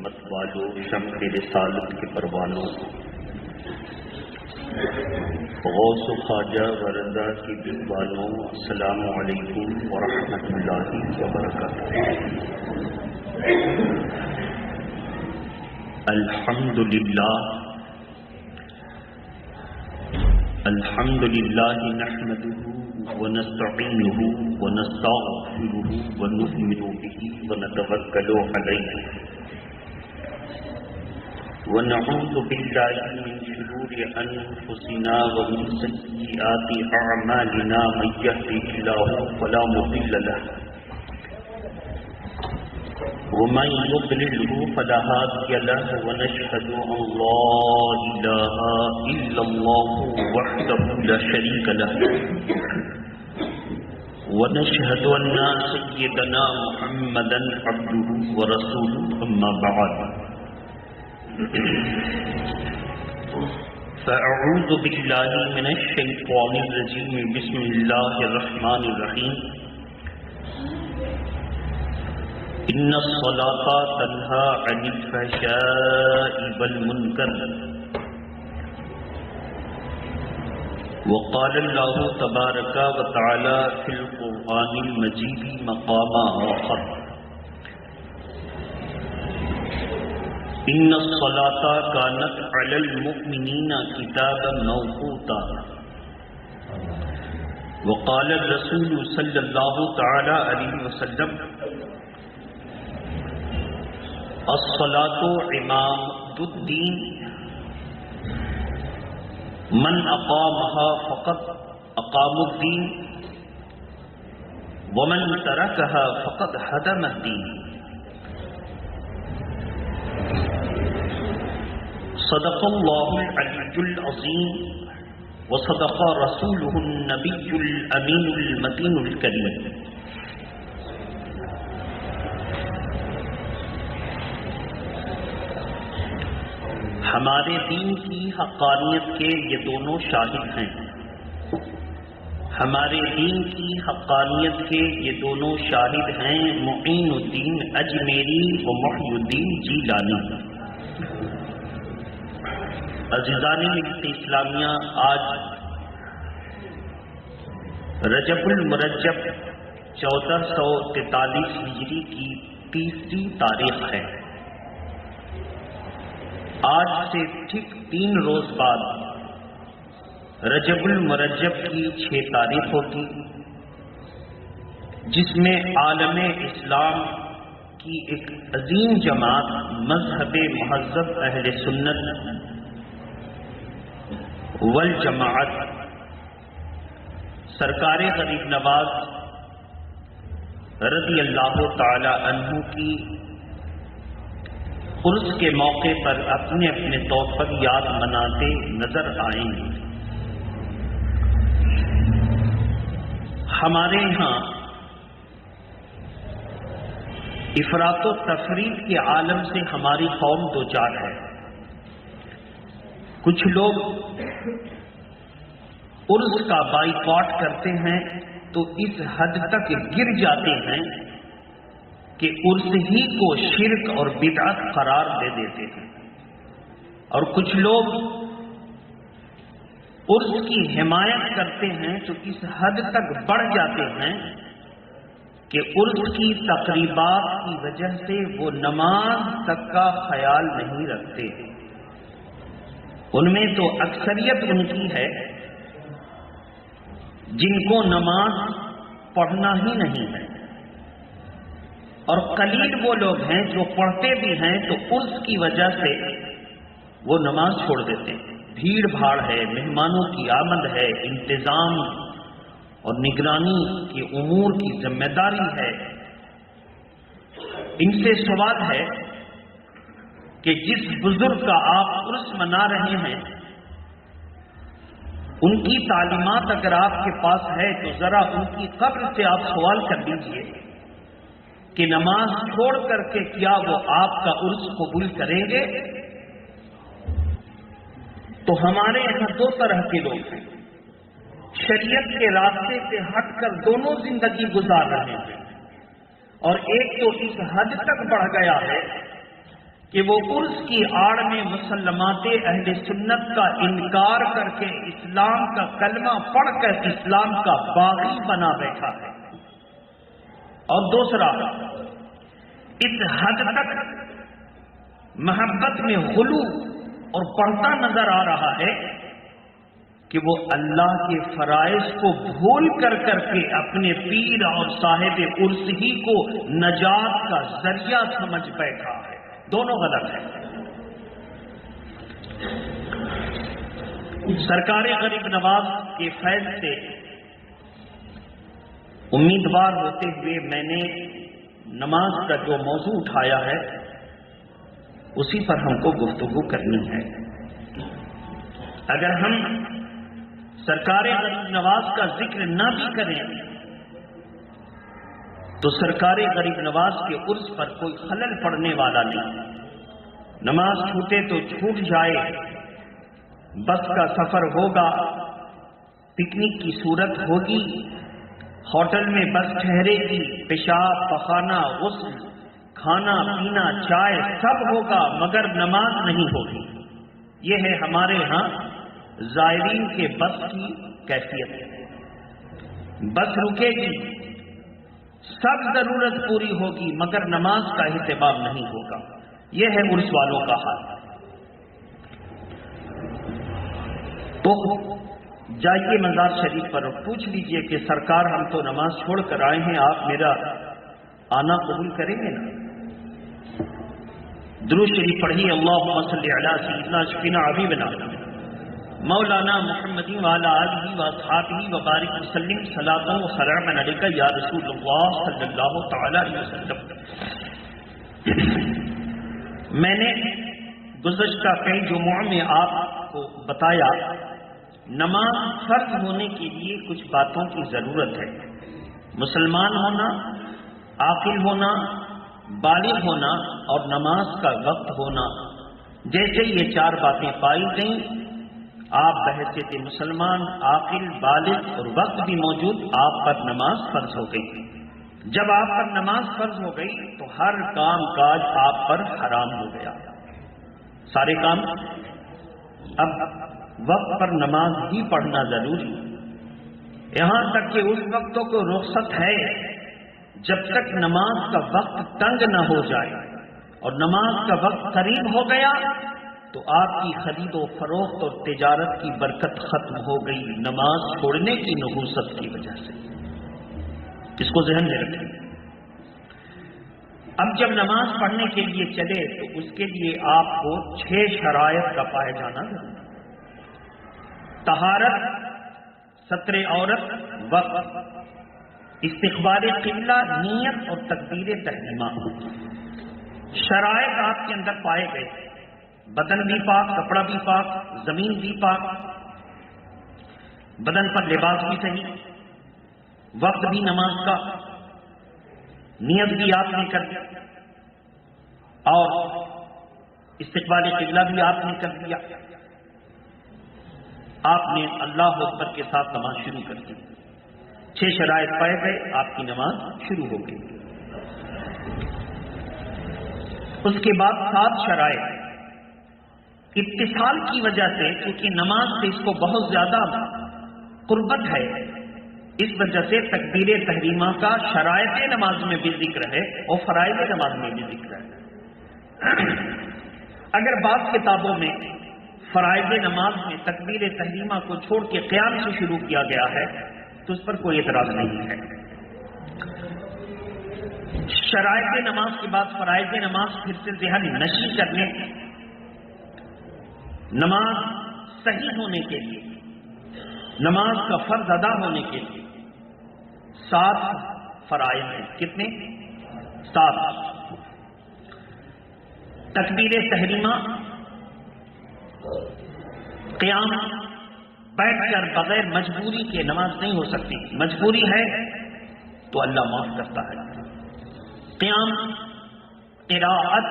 رحمت والوں، شمع رسالت کے پروانوں، غوث و خواجہ وردا کے دل والوں، السلام علیکم ورحمۃ اللہ وبرکاتہ۔ الحمد للہ نحمده ونستعینه ونستغفره ونؤمن به ونتوکل علیہ ونعوذ باللہ من شرور انفسنا ومن سیئات اعمالنا، من یهده اللہ فلا مضل له ومن يضلله فلا هادي له، ونشهد أن لا إله إلا الله وحده لا شريك له، ونشهد أن سيدنا محمدا عبده ورسوله، أما بعد فأعوذ بالله من الشيطان الرجيم، بسم الله الرحمن الرحيم، إن الصلاة تنهى عن الفحشاء والمنكر، وقال الله تبارك وتعالى في القرآن المجيد مقاما آخر، إن الصلاة كانت على المؤمنين كتابا موقوتا، وقال الرسول صلى الله تعالى عليه وسلم الصلاة عماد الدين، من أقامها فقد أقام الدين، ومن تركها فقد هدم الدين۔ صدق الله العلي العظيم، وصدق رسوله النبي الأمين المتين الكريم۔ ہمارے دین کی حقانیت کے یہ دونوں شاہد ہیں، ہمارے دین کی حقانیت کے یہ دونوں شاہد ہیں، معین الدین اجمیری و محی الدین جیلانی۔ عزیزان ملت اسلامیہ، آج رجب المرجب 1443 ہجری کی 30 تاریخ ہے۔ آج سے ٹھیک 3 روز بعد رجب المرجب کی 6 تاریخ ہوتی، جس میں عالم اسلام کی ایک عظیم جماعت مذہب مہذب اہل سنت والجماعت سرکار غریب نواز رضی اللہ تعالی عنہ کی عرس کے موقع پر اپنے اپنے طور پر یاد مناتے نظر آئیں گے۔ ہمارے یہاں افراط و تفریط کے عالم سے ہماری قوم دوچار ہے۔ کچھ لوگ عرس کا بائیکاٹ کرتے ہیں تو اس حد تک گر جاتے ہیں کہ عرس ہی کو شرک اور بدعت قرار دے دیتے ہیں، اور کچھ لوگ عرس کی حمایت کرتے ہیں تو اس حد تک بڑھ جاتے ہیں کہ عرس کی تقریبات کی وجہ سے وہ نماز تک کا خیال نہیں رکھتے۔ ان میں تو اکثریت ان کی ہے جن کو نماز پڑھنا ہی نہیں ہے، اور قلیل وہ لوگ ہیں جو پڑھتے بھی ہیں تو عرس کی وجہ سے وہ نماز چھوڑ دیتے ہیں۔ بھیڑ بھاڑ ہے، مہمانوں کی آمد ہے، انتظام اور نگرانی کے امور کی ذمہ داری ہے۔ ان سے سوال ہے کہ جس بزرگ کا آپ عرس منا رہے ہیں، ان کی تعلیمات اگر آپ کے پاس ہے تو ذرا ان کی قبر سے آپ سوال کر لیجئے کہ نماز چھوڑ کر کے کیا وہ آپ کا عرس قبول کریں گے؟ تو ہمارے یہاں 2 طرح کے لوگ ہیں، شریعت کے راستے سے ہٹ کر دونوں زندگی گزار رہے ہیں، اور ایک تو اس حد تک بڑھ گیا ہے کہ وہ عرس کی آڑ میں مسلمات اہل سنت کا انکار کر کے اسلام کا کلمہ پڑھ کر اسلام کا باغی بنا بیٹھا ہے. اور دوسرا، اس حد تک محبت میں غلو اور بڑھتا نظر آ رہا ہے کہ وہ اللہ کے فرائض کو بھول کر کے اپنے پیر اور صاحب عرس ہی کو نجات کا ذریعہ سمجھ بیٹھا ہے. دونوں غلط ہیں. سرکار غریب نواز کے فیض سے امیدوار ہوتے ہوئے میں نے نماز کا جو موضوع اٹھایا ہے اسی پر ہم کو گفتگو کرنی ہے. اگر ہم سرکار غریب نواز کا ذکر نہ بھی کریں تو سرکار غریب نواز کے عرس پر کوئی خلل پڑنے والا نہیں. نماز چھوٹے تو چھوٹ جائے، بس کا سفر ہوگا، پکنک کی صورت ہوگی، ہوٹل میں بس ٹھہرے گی، پیشاب پخانہ غسل کھانا پینا چائے سب ہوگا، مگر نماز نہیں ہوگی. یہ ہے ہمارے ہاں زائرین کے بس کی کیفیت. بس رکے گی، سب ضرورت پوری ہوگی، مگر نماز کا اہتمام نہیں ہوگا. یہ ہے عرس والوں کا حال. تو جائیے مزار شریف پر اور پوچھ لیجئے کہ سرکار ہم تو نماز چھوڑ کر آئے ہیں، آپ میرا آنا قبول کریں گے نا؟ درود شریف پڑھیے. اللہم صلی علی سیدنا شفینا حبیبنا مولانا محمد وعلی آلہ واصحابہ وبارک وسلم صلاۃ و سلام علیک یا رسول اللہ صلی اللہ تعالی علیہ وسلم. میں نے گزشتہ کئی جمعوں میں آپ کو بتایا نماز فرض ہونے کے لیے کچھ باتوں کی ضرورت ہے. مسلمان ہونا، عاقل ہونا، بالغ ہونا اور نماز کا وقت ہونا. جیسے یہ چار باتیں پائی گئیں، آپ بحیثیت مسلمان، عاقل، بالغ اور وقت بھی موجود، آپ پر نماز فرض ہو گئی. جب آپ پر نماز فرض ہو گئی تو ہر کام کاج آپ پر حرام ہو گیا. سارے کام. اب وقت پر نماز بھی پڑھنا ضروری، یہاں تک کہ اس وقتوں کو رخصت ہے جب تک نماز کا وقت تنگ نہ ہو جائے، اور نماز کا وقت قریب ہو گیا تو آپ کی خرید و فروخت اور تجارت کی برکت ختم ہو گئی نماز چھوڑنے کی نحوست کی وجہ سے. اس کو ذہن میں رکھیں. اب جب نماز پڑھنے کے لیے چلے تو اس کے لیے آپ کو 6 شرائط کا پائے جانا ضروری. طہارت، ستر عورت، وقت، استقبال قبلہ، نیت اور تکبیر تحریمہ. شرائط آپ کے اندر پائے گئے، بدن بھی پاک، کپڑا بھی پاک، زمین بھی پاک، بدن پر لباس بھی صحیح، وقت بھی نماز کا، نیت بھی آپ نے کر دیا اور استقبال قبلہ بھی آپ نے کر دیا. آپ نے اللہ اکبر کے ساتھ نماز شروع کر دی. 6 شرائط پائے گئے، آپ کی نماز شروع ہو گئی. اس کے بعد 7 شرائط اتصال کی وجہ سے، کیونکہ نماز سے اس کو بہت زیادہ قربت ہے، اس وجہ سے تکبیر تحریمہ کا شرائط نماز میں بھی ذکر ہے اور فرائض نماز میں بھی ذکر ہے. اگر بعض کتابوں میں فرائض نماز میں تکبیر تحریمہ کو چھوڑ کے قیام سے شروع کیا گیا ہے تو اس پر کوئی اعتراض نہیں ہے. شرائط نماز کے بعد فرائض نماز پھر سے ذہن نشی کرنے، نماز صحیح ہونے کے لیے، نماز کا فرض ادا ہونے کے لیے 7 فرائض ہیں. کتنے؟ 7. تکبیر تحریمہ، قیام، بیٹھ کر بغیر مجبوری کے نماز نہیں ہو سکتی، مجبوری ہے تو اللہ معاف کرتا ہے. قیام، قراءت،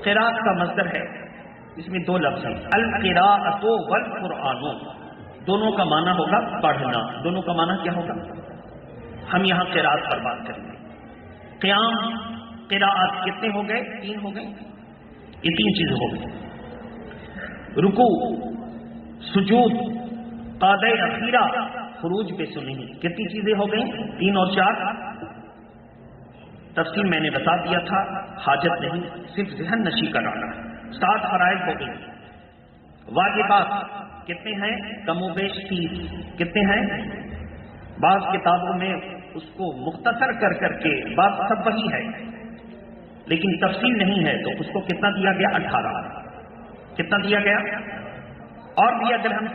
قراءت کا مصدر ہے، اس میں 2 لفظ ہیں، القراءۃ والقرآن. دونوں کا معنی ہوگا پڑھنا. دونوں کا معنی کیا ہوگا؟ ہم یہاں قراءت پر بات کریں گے. قیام قراءت کتنے ہو گئے؟ 3 ہو گئے. یہ 3 چیزیں ہو گئی. رکوع، سجود، قعدہ اخیرہ، خروج بے سنی. کتنی چیزیں ہو گئیں؟ 3 اور 4. تفصیل میں نے بتا دیا تھا، حاجت نہیں، صرف ذہن نشی کرانا. 7 فرائض ہو گئے. واجبات کتنے ہیں؟ کم و بیش 30. کتنے ہیں؟ بعض کتابوں میں اس کو مختصر کر کے بات سب وہی ہے، لیکن تفصیل نہیں ہے، تو اس کو کتنا دیا گیا؟ 18. کتنا دیا گیا؟ اور بھی اگر ہم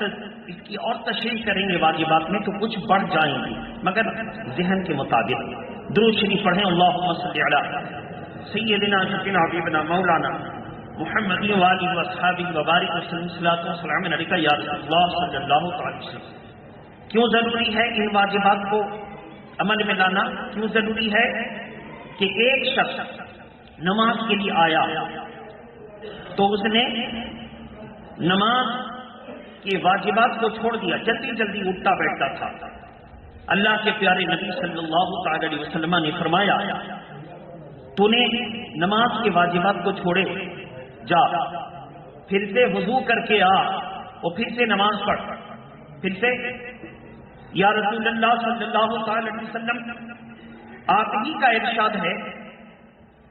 اس کی اور تشریح کریں گے واجبات میں تو کچھ بڑھ جائیں گے، مگر ذہن کے مطابق. درود شریف پڑھیں. اللہم صلی علی سیدنا سیدنا حبیبنا مولانا محمد وآلہ واصحابہ وبارک وسلم. صلاۃ و سلام علیک یا رسول اللہ صلی اللہ علیہ وسلم. کیوں ضروری ہے ان واجبات کو عمل میں لانا؟ کیوں ضروری ہے کہ ایک شخص نماز کے لیے آیا تو اس نے نماز کے واجبات کو چھوڑ دیا، جلدی جلدی اٹھتا بیٹھتا تھا. اللہ کے پیارے نبی صلی اللہ تعالی علیہ وسلم نے فرمایا تو نے نماز کے واجبات کو چھوڑے، جا پھر سے وضو کر کے آ اور پھر سے نماز پڑھ. پھر سے یا رسول اللہ صلی اللہ تعالی علیہ وسلم، آپ ہی کا ارشاد ہے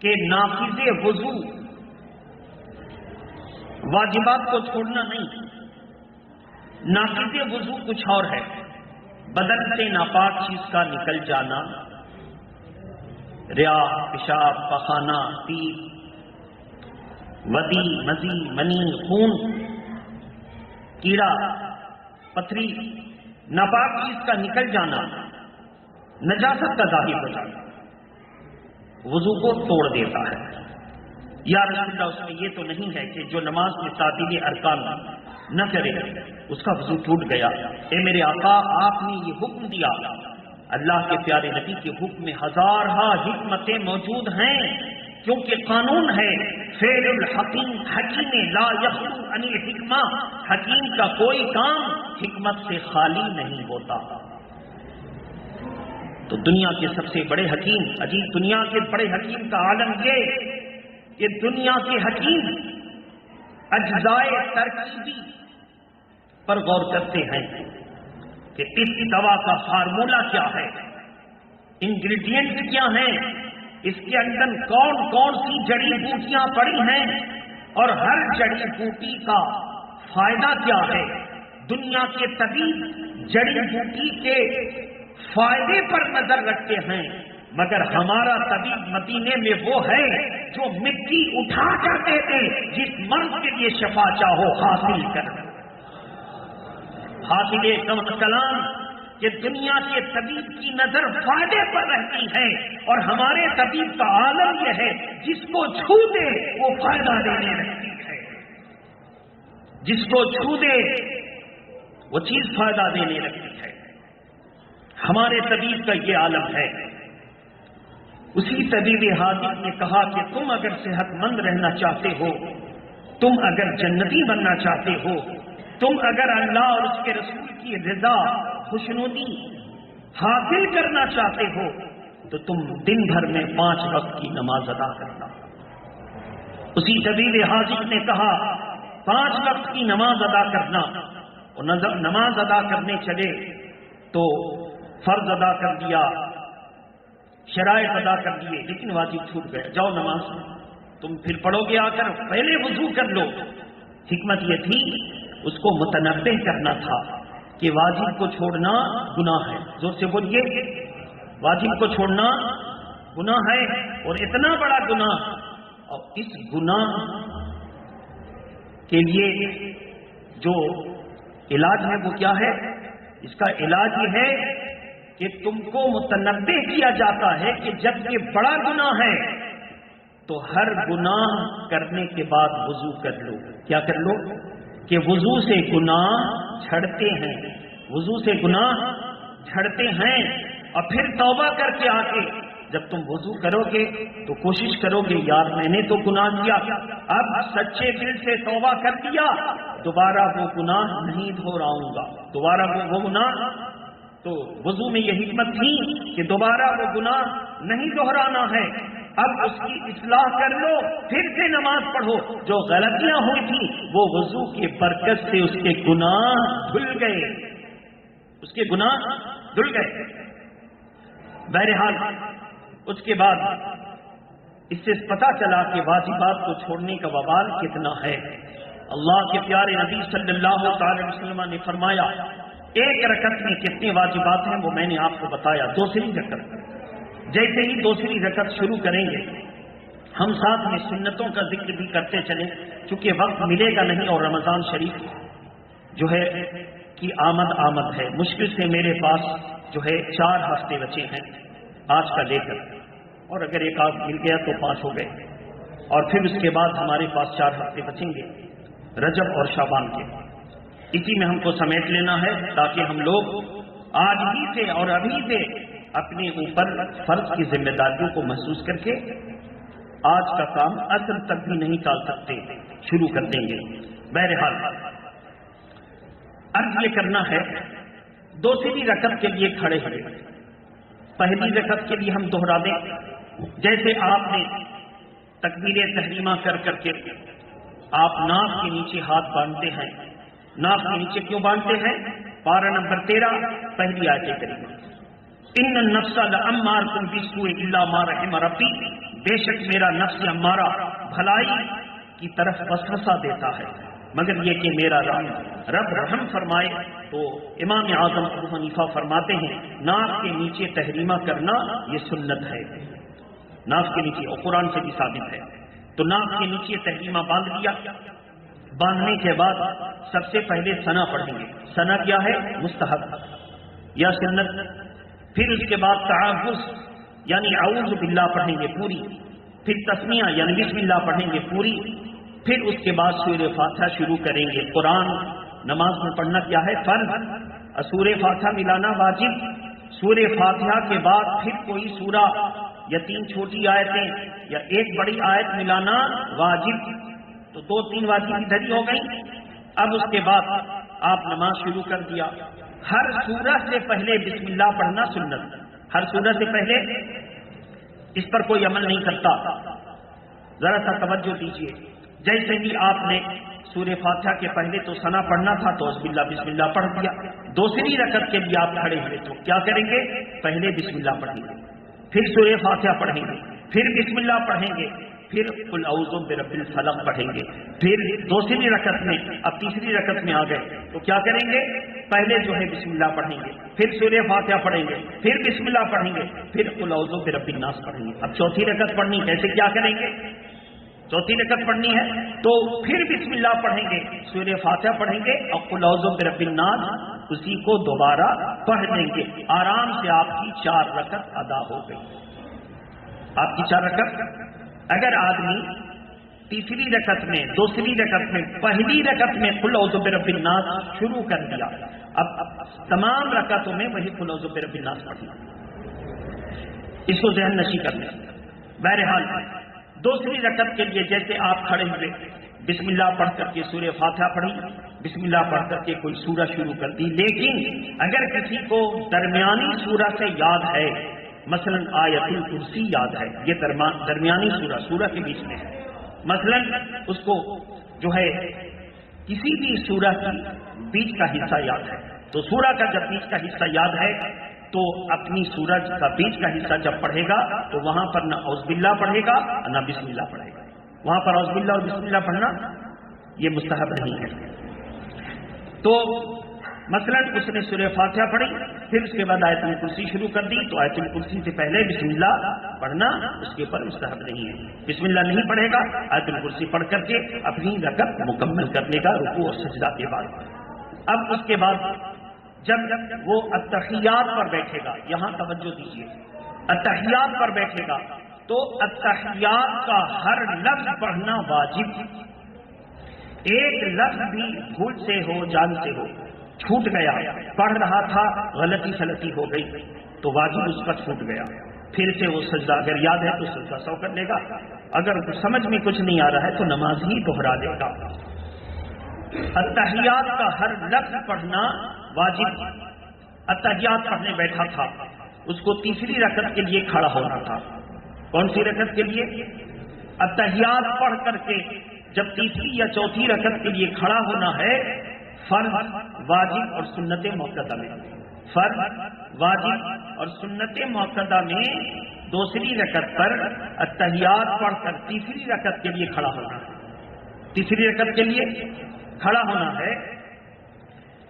کہ نافذ وضو واجبات کو چھوڑنا نہیں. نافذ وضو کچھ اور ہے، بدن سے ناپاک چیز کا نکل جانا، ریا، پیشاب، پخانہ، پیپ، ودی، مزی، منی، خون، کیڑا، پتھری، ناپاک چیز کا نکل جانا، نجاست کا ظاہر ہو جانا وضو کو توڑ دیتا ہے. یا رسول اللہ، اس میں یہ تو نہیں ہے کہ جو نماز میں تعدیل ارکان نہ کرے اس کا وضو ٹوٹ گیا. اے میرے آقا، آپ نے یہ حکم دیا. اللہ کے پیارے نبی کے حکم میں ہزارہا حکمتیں موجود ہیں، کیونکہ قانون ہے فعل الحکیم حکیم لا یخلو عن الحکمہ. حکیم کا کوئی کام حکمت سے خالی نہیں ہوتا. تو دنیا کے سب سے بڑے حکیم، عجیب دنیا کے بڑے حکیم کا عالم یہ کہ دنیا کے حکیم اجزائے ترکیبی پر غور کرتے ہیں کہ اس دوا کا فارمولہ کیا ہے، انگریڈینٹ کیا ہیں، اس کے اندر کون کون سی جڑی بوٹیاں پڑی ہیں اور ہر جڑی بوٹی کا فائدہ کیا ہے. دنیا کے طبیب جڑی بوٹی کے فائدے پر نظر رکھتے ہیں، مگر ہمارا طبیب مدینے میں وہ ہے جو مٹی اٹھا کر دیتے، جس مرض کے لیے شفا چاہو حاصل کر. حاصل کلام کہ دنیا کے طبیب کی نظر فائدے پر رہتی ہے، اور ہمارے طبیب کا عالم یہ ہے جس کو چھو دے وہ فائدہ دینے لگتی ہے، جس کو چھو دے وہ چیز فائدہ دینے لگتی ہے. ہمارے طبیب کا یہ عالم ہے. اسی طبیب حاضر نے کہا کہ تم اگر صحت مند رہنا چاہتے ہو، تم اگر جنتی بننا چاہتے ہو، تم اگر اللہ اور اس کے رسول کی رضا خوشنودی حاصل کرنا چاہتے ہو تو تم دن بھر میں 5 وقت کی نماز ادا کرنا. اسی طبیب حاضر نے کہا 5 وقت کی نماز ادا کرنا. اور نماز ادا کرنے چلے تو فرض ادا کر دیا، شرائط ادا کر دیے، لیکن واجب چھوٹ گئے. جاؤ نماز تم پھر پڑھو گے، آ کر پہلے وضو کر لو. حکمت یہ تھی اس کو متنبہ کرنا تھا کہ واجب کو چھوڑنا گناہ ہے. زور سے بولیے، واجب کو چھوڑنا گناہ ہے، اور اتنا بڑا گناہ. اور اس گناہ کے لیے جو علاج ہے وہ کیا ہے؟ اس کا علاج یہ ہے کہ تم کو متنبہ کیا جاتا ہے کہ جب یہ بڑا گناہ ہے تو ہر گناہ کرنے کے بعد وضو کر لو. کیا کر لو؟ کہ وضو سے گناہ جھڑتے ہیں، وضو سے گناہ جھڑتے ہیں. اور پھر توبہ کر کے آ کے جب تم وضو کرو گے تو کوشش کرو گے یار میں نے تو گناہ کیا، اب سچے دل سے توبہ کر دیا، دوبارہ وہ گناہ نہیں دہراؤں گا. دوبارہ وہ گناہ، تو وضو میں یہ حکمت تھی کہ دوبارہ وہ گناہ نہیں دہرانا ہے. اب اس کی اصلاح کر لو، پھر سے نماز پڑھو۔ جو غلطیاں ہوئی تھی وہ وضو کی برکت سے اس کے گناہ دھل گئے، اس کے گناہ دھل گئے۔ بہرحال اس کے بعد اس سے پتا چلا کہ واجبات کو چھوڑنے کا وبال کتنا ہے۔ اللہ کے پیارے نبی صلی اللہ تعالی وسلم نے فرمایا ایک رکعت میں کتنے واجبات ہیں وہ میں نے آپ کو بتایا۔ دوسری رکعت، جیسے ہی دوسری رکعت شروع کریں گے ہم ساتھ میں سنتوں کا ذکر بھی کرتے چلیں، چونکہ وقت ملے گا نہیں اور رمضان شریف جو ہے کی آمد ہے۔ مشکل سے میرے پاس جو ہے 4 ہفتے بچے ہیں آج کا لے کر، اور اگر ایک آدھ مل گیا تو 5 ہو گئے، اور پھر اس کے بعد ہمارے پاس 4 ہفتے بچیں گے رجب اور شعبان کے۔ اسی میں ہم کو سمیٹ لینا ہے تاکہ ہم لوگ آج ہی سے اور ابھی سے اپنے اوپر فرض کی ذمہ داریوں کو محسوس کر کے آج کا کام اصل تک بھی نہیں ٹال سکتے، شروع کر دیں گے۔ بہرحال عرض یہ کرنا ہے، دوسری رکعت کے لیے کھڑے ہوئے پہلی رکعت کے لیے ہم دوہرا دیں، جیسے آپ نے تکبیر تحریمہ کر کے آپ ناک کے نیچے ہاتھ باندھتے ہیں۔ ناک کے نیچے کیوں باندھتے ہیں؟ پارہ نمبر 13 پہلی آیت کریمہ، ان النفس لامارۃ بالسوء الا ما رحم ربی، بے شک میرا نفس امارہ بھلائی کی طرف وسوسہ دیتا ہے مگر یہ کہ میرا رب رحم فرمائے۔ تو امام اعظم ابو حنیفہ فرماتے ہیں ناک کے نیچے تحریمہ کرنا یہ سنت ہے، ناک کے نیچے، اور قرآن سے بھی ثابت ہے۔ تو ناک کے نیچے تحریمہ باندھ دیا، باندھنے کے بعد سب سے پہلے ثنا پڑھیں گے۔ ثنا کیا ہے؟ مستحب یا سنت۔ پھر اس کے بعد تعوذ یعنی اعوذ باللہ پڑھیں گے پوری، پھر تسمیہ یعنی بسم اللہ پڑھیں گے پوری، پھر اس کے بعد سورہ فاتحہ شروع کریں گے۔ قرآن نماز میں پڑھنا کیا ہے؟ فرض۔ سورہ فاتحہ ملانا واجب۔ سورہ فاتحہ کے بعد پھر کوئی سورہ یا 3 چھوٹی آیتیں یا 1 بڑی آیت ملانا واجب۔ تو 2-3 واجب ادھر ہی ہو گئی۔ اب اس کے بعد آپ نماز شروع کر دیا۔ ہر سورہ سے پہلے بسم اللہ پڑھنا سنت، ہر سورہ سے پہلے۔ اس پر کوئی عمل نہیں کرتا، ذرا سا توجہ دیجیے۔ جیسے ہی آپ نے سورہ فاتحہ کے پہلے تو ثنا پڑھنا تھا تو بسم اللہ پڑھ دیا۔ دوسری رکعت کے لیے آپ کھڑے ہوئے تو کیا کریں گے؟ پہلے بسم اللہ پڑھیں گے، پھر سورہ فاتحہ پڑھیں گے، پھر بسم اللہ پڑھیں گے، پھر قل اعوذ برب الفلق پڑھیں گے۔ پھر دوسری رکعت میں، اب تیسری رکعت میں آ گئے تو کیا کریں گے؟ پہلے جو ہے بسم اللہ پڑھیں گے، پھر سورہ فاتحہ پڑھیں گے، پھر بسم اللہ پڑھیں گے، پھر قل اعوذ برب الناس پڑھیں گے۔ اب چوتھی رکعت پڑھنی، کیسے کیا کریں گے؟ چوتھی رکعت پڑھنی ہے تو پھر بسم اللہ پڑھیں گے، سورہ فاتحہ پڑھیں گے اور قل اعوذ برب الناس اسی کو دوبارہ پڑھ لیں گے۔ آرام سے آپ کی 4 رکعت ادا ہو گئی، آپ کی 4 رکعت۔ اگر آدمی تیسری رکعت میں، دوسری رکعت میں، پہلی رکعت میں قل اعوذ برب الناس شروع کر دیا، اب تمام رکعتوں میں وہی قل اعوذ برب الناس پڑھنا، اس کو ذہن نشی کر لیں۔ بہرحال دوسری رکعت کے لیے جیسے آپ کھڑے ہوئے، بسم اللہ پڑھ کر کے سورہ فاتحہ پڑھی، بسم اللہ پڑھ کر کے کوئی سورہ شروع کر دی۔ لیکن اگر کسی کو درمیانی سورہ سے یاد ہے، مثلا آیت الکرسی یاد ہے، یہ درمیانی سورہ کے بیچ میں ہے، مثلا اس کو جو ہے کسی بھی سورہ کی بیچ کا حصہ یاد ہے، تو سورہ کا جب بیچ کا حصہ یاد ہے تو اپنی سورج کا بیچ کا حصہ جب پڑھے گا تو وہاں پر نہ اعوذ باللہ پڑھے گا نہ بسم اللہ پڑھے گا۔ وہاں پر اعوذ باللہ اور بسم اللہ پڑھنا یہ مستحب نہیں ہے۔ تو مثلا اس نے سورہ فاتحہ پڑھی، پھر اس کے بعد آیت الکرسی شروع کر دی، تو آیت الکرسی سے پہلے بسم اللہ پڑھنا اس کے اوپر مستحب نہیں ہے۔ بسم اللہ نہیں پڑھے گا، آیت الکرسی پڑھ کر کے اپنی رکعت مکمل کرنے کا رکوع اور سجدہ کے بعد۔ اب اس کے بعد جب وہ التحیات پر بیٹھے گا، یہاں توجہ دیجیے، التحیات پر بیٹھے گا تو التحیات کا ہر لفظ پڑھنا واجب، ایک لفظ بھی بھول سے ہو، جان سے ہو، چھوٹ گیا، پڑھ رہا تھا غلطی سلطی ہو گئی تو واجب اس کا چھوٹ گیا، پھر سے وہ سجدہ اگر یاد ہے تو سجدہ 100 کر لے گا، اگر سمجھ میں کچھ نہیں آ رہا ہے تو نماز ہی دوہرا دے گا۔ التحیات کا ہر لفظ پڑھنا واجب۔ التحیات پڑھنے بیٹھا تھا، اس کو تیسری رکعت کے لیے کھڑا ہونا تھا، کون سی رکعت کے لیے؟ التحیات پڑھ کر کے جب تیسری یا چوتھی رکعت کے لیے کھڑا ہونا ہے، فرض، واجب اور سنت موقدہ میں، فرض، واجب اور سنت موقدہ میں دوسری رکعت پر التحیات پڑھ کر تیسری رکعت کے لیے کھڑا ہونا ہے، تیسری رکعت کے لیے کھڑا ہونا ہے،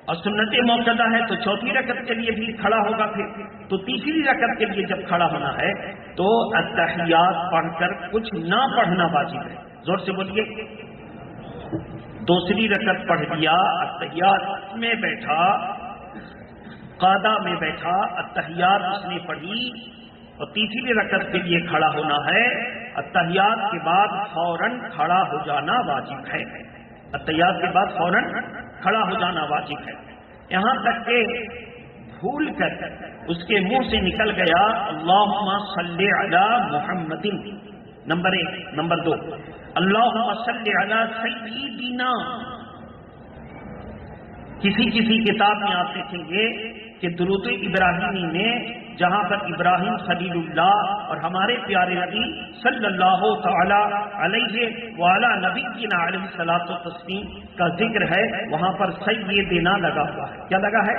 اور سنت موقدہ ہے تو چوتھی رکعت کے لیے بھی کھڑا ہوگا، پھر تو تیسری رکعت کے لیے جب کھڑا ہونا ہے تو التحیات پڑھ کر کچھ نہ پڑھنا واجب ہے۔ زور سے بولیے۔ دوسری رکعت پڑھ لیا، التحیات میں بیٹھا، قاعدہ میں بیٹھا، التحیات اس نے پڑھی اور تیسری رکعت کے لیے کھڑا ہونا ہے، التحیات کے بعد فوراً کھڑا ہو جانا واجب ہے، التحیات کے بعد فوراً کھڑا ہو جانا واجب ہے۔ یہاں تک کہ بھول کر اس کے منہ سے نکل گیا اللہم صلی علی محمد، نمبر 1، نمبر 2 اللہم صلی علی سیدنا۔ کسی کتاب میں آپ دیکھیں گے کہ درود ابراہیمی میں جہاں پر ابراہیم خلیل اللہ اور ہمارے پیارے نبی صلی اللہ تعالی علیہ وعلی نبینا علیہ الصلوۃ والتسلیم کا ذکر ہے، وہاں پر سیدنا لگا ہوا ہے۔ کیا لگا ہے؟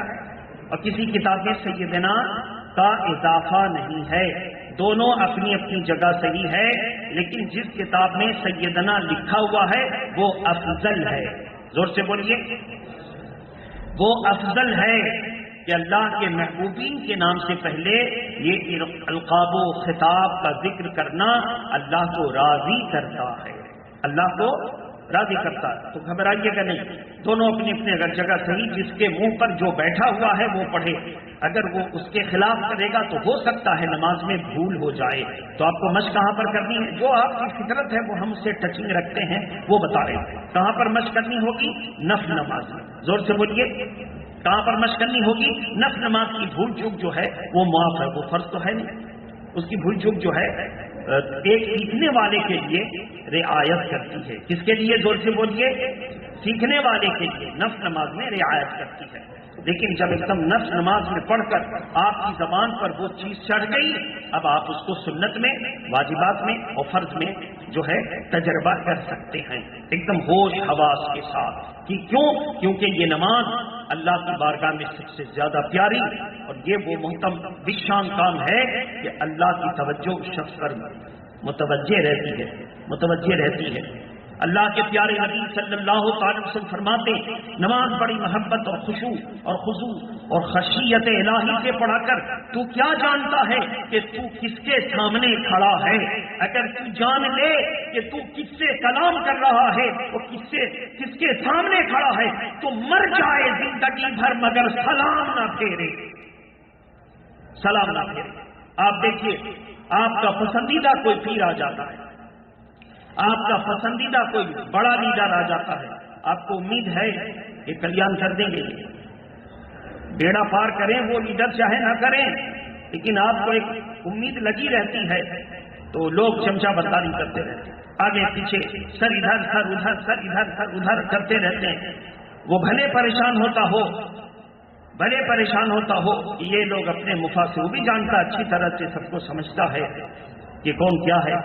اور کسی کتاب میں سیدنا کا اضافہ نہیں ہے، دونوں اپنی اپنی جگہ صحیح ہے، لیکن جس کتاب میں سیدنا لکھا ہوا ہے وہ افضل ہے۔ زور سے بولیے، وہ افضل ہے کہ اللہ کے محبوبین کے نام سے پہلے یہ القاب و خطاب کا ذکر کرنا اللہ کو راضی کرتا ہے، اللہ کو راضی کرتا ہے۔ تو گھبرائیے گا نہیں، دونوں اپنی اپنی اگر جگہ صحیح، جس کے منہ پر جو بیٹھا ہوا ہے وہ پڑھے، اگر وہ اس کے خلاف کرے گا تو ہو سکتا ہے نماز میں بھول ہو جائے۔ تو آپ کو مشق کہاں پر کرنی ہے؟ جو آپ کی فطرت ہے وہ ہم سے ٹچنگ رکھتے ہیں وہ بتا رہے ہیں، کہاں پر مشق کرنی ہوگی؟ نفل نماز میں۔ زور سے بولیے، کہاں پر مشق کرنی ہوگی؟ نفل نماز کی بھول چوک جو ہے وہ معاف ہے، وہ فرض تو ہے نہیں، اس کی بھول چوک جو ہے ایک سیکھنے والے کے لیے رعایت کرتی ہے۔ کس کے لیے؟ زور سے بولیے، سیکھنے والے کے لیے نفل نماز میں رعایت کرتی ہے۔ لیکن جب ایک دم نفل نماز میں پڑھ کر آپ کی زبان پر وہ چیز چڑھ گئی، اب آپ اس کو سنت میں، واجبات میں اور فرض میں جو ہے تجربہ کر سکتے ہیں ایک دم ہوش حواس کے ساتھ۔ کیونکہ یہ نماز اللہ کی بارگاہ میں سب سے زیادہ پیاری اور یہ وہ محتم بشان کام ہے کہ اللہ کی توجہ شخص پر متوجہ رہتی ہے۔ اللہ کے پیارے نبی صلی اللہ تعالی وسلم فرماتے ہیں نماز بڑی محبت اور خشوع اور خضوع اور خشیت الہی سے پڑھا کر تو کیا جانتا ہے کہ تو کس کے سامنے کھڑا ہے؟ اگر تو جان لے کہ تو کس سے کلام کر رہا ہے اور کس کے سامنے کھڑا ہے تو مر جائے زندگی بھر مگر سلام نہ پھیرے، سلام نہ پھیرے۔ آپ دیکھیے، آپ کا پسندیدہ کوئی پیر آ جاتا ہے، آپ کا پسندیدہ کوئی بڑا لیڈر آ جاتا ہے، آپ کو امید ہے کہ کلیان کر دیں گے، بیڑا پار کریں، وہ لیڈر چاہے نہ کریں، لیکن آپ کو ایک امید لگی رہتی ہے تو لوگ چمچہ برداری کرتے رہتے ہیں، آگے پیچھے سر ادھر سر ادھر، سر ادھر سر ادھر کرتے رہتے ہیں۔ وہ بھلے پریشان ہوتا ہو یہ لوگ اپنے مفاد سے، وہ بھی جانتا اچھی طرح سے، سب کو سمجھتا ہے کہ کون کیا ہے،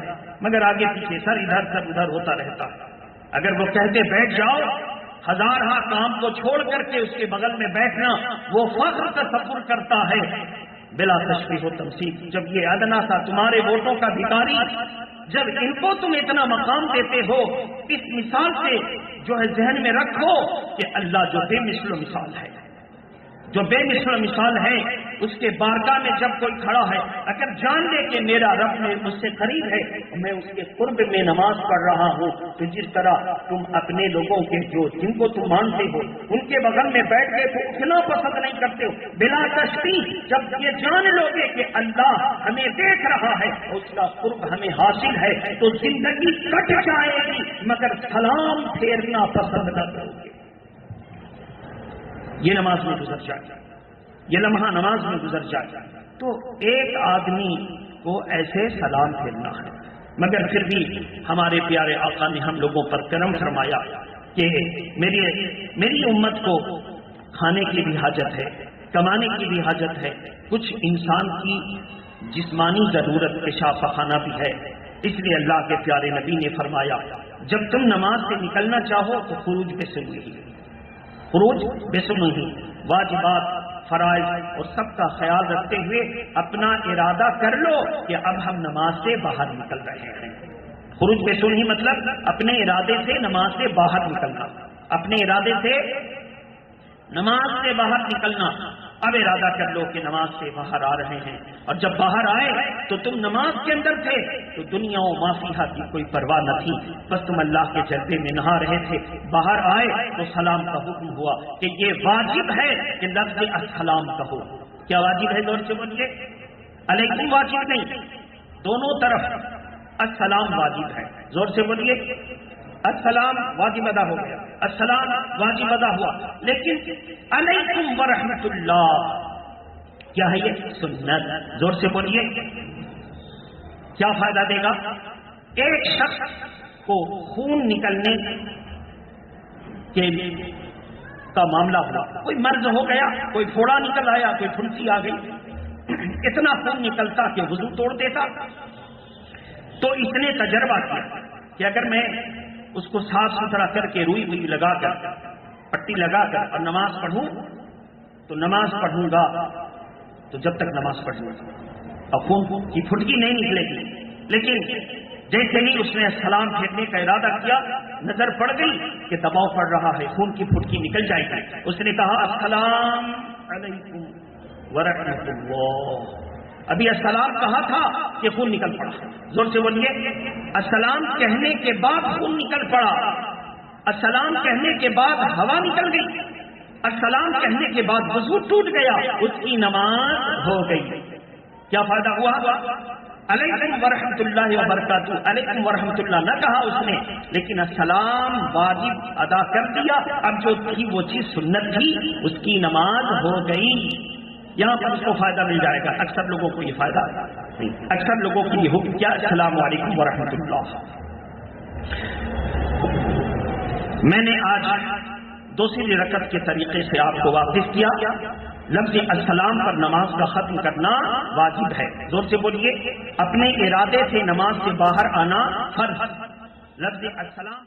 مگر آگے پیچھے سر ادھر ہوتا رہتا ہے۔ اگر وہ کہتے بیٹھ جاؤ، ہزارہ کام کو چھوڑ کر کے اس کے بغل میں بیٹھنا وہ فخر تصور کرتا ہے بلا تشبیہ و تمثیل۔ جب یہ ادنا سا تمہارے ووٹوں کا بھکاری، جب ان کو تم اتنا مقام دیتے ہو، اس مثال سے جو ہے ذہن میں رکھو کہ اللہ جو بے مثل و مثال ہے، جو بے مثل و مثال ہے، اس کے بارگاہ میں جب کوئی کھڑا ہے، اگر جان لے کہ میرا رب مجھ سے قریب ہے، میں اس کے قرب میں نماز پڑھ رہا ہوں، تو جس طرح تم اپنے لوگوں کے جن کو تم مانتے ہو ان کے بغل میں بیٹھ کے تو اتنا پسند نہیں کرتے ہو، بلا تشبیہ جب یہ جان لو گے کہ اللہ ہمیں دیکھ رہا ہے، اس کا قرب ہمیں حاصل ہے، تو زندگی کٹ جائے گی مگر سلام پھیرنا پسند نہ کرو گے۔ یہ نماز میں گزر جائے، یہ لمحہ نماز میں گزر جائے تو ایک آدمی کو ایسے سلام پھیرنا ہے، مگر پھر بھی ہمارے پیارے آقا نے ہم لوگوں پر کرم فرمایا کہ میری امت کو کھانے کی بھی حاجت ہے، کمانے کی بھی حاجت ہے، کچھ انسان کی جسمانی ضرورت پیشاب پخانا بھی ہے. اس لیے اللہ کے پیارے نبی نے فرمایا جب تم نماز سے نکلنا چاہو تو خروج بے سنی ہی، خروج بے سنی ہی، واجبات فرائض اور سب کا خیال رکھتے ہوئے اپنا ارادہ کر لو کہ اب ہم نماز سے باہر نکل رہے ہیں. خروج بے سنی مطلب اپنے ارادے سے نماز سے باہر نکلنا، اپنے ارادے سے نماز سے باہر نکلنا. اب ارادہ کر لو کہ نماز سے باہر آ رہے ہیں، اور جب باہر آئے تو تم نماز کے اندر تھے تو دنیا و ما فیہا کی کوئی پرواہ نہ تھی، بس تم اللہ کے جلوے میں نہا رہے تھے. باہر آئے تو سلام کا حکم ہوا کہ یہ واجب ہے کہ لفظ السلام کہو. کیا واجب ہے؟ زور سے بولیے. علیکم واجب نہیں، دونوں طرف السلام واجب ہے. زور سے بولیے. السلام واجب ادا ہو گیا، السلام واجب ادا ہوا، لیکن علیکم ورحمۃ اللہ کیا ہے؟ یہ سنت. زور سے بولیے. کیا فائدہ دے گا؟ ایک شخص کو خون نکلنے کا معاملہ ہوا، کوئی مرض ہو گیا، کوئی پھوڑا نکل آیا، کوئی پھنسی آ گئی، اتنا خون نکلتا کہ وضو توڑ دیتا. تو اس نے تجربہ کیا کہ اگر میں اس کو صاف ستھرا کر کے روئی ہوئی لگا کر پٹی لگا کر اور نماز پڑھوں تو نماز پڑھوں گا تو جب تک نماز پڑھوں گا اور خون کی پھٹکی نہیں نکلے گی. لیکن جیسے ہی اس نے سلام پھیرنے کا ارادہ کیا، نظر پڑ گئی کہ دباؤ پڑ رہا ہے، خون کی پھٹکی نکل جائے گی. اس نے کہا السلام علیکم ورحمۃ اللہ. ابھی السلام کہا تھا کہ خون نکل پڑا. زور سے بولیے. السلام کہنے کے بعد خون نکل پڑا، السلام کہنے کے بعد ہوا نکل گئی، السلام کہنے کے بعد وضو ٹوٹ گیا، اس کی نماز ہو گئی. کیا فائدہ ہوا؟ علیکم ورحمۃ اللہ وبرکاتہ. علیکم ورحمۃ اللہ نہ کہا اس نے، لیکن السلام واجب ادا کر دیا. اب جو تھی وہ چیز سنت تھی، اس کی نماز ہو گئی. یہاں پر اس کو فائدہ مل جائے گا. اکثر لوگوں کو یہ فائدہ نہیں. اکثر لوگوں کی یہ حکم کیا؟ السلام علیکم ورحمۃ اللہ. میں نے آج دوسری رکعت کے طریقے سے آپ کو واقف کیا. لفظ السلام پر نماز کا ختم کرنا واجب ہے. زور سے بولیے. اپنے ارادے سے نماز سے باہر آنا فرض. لفظ السلام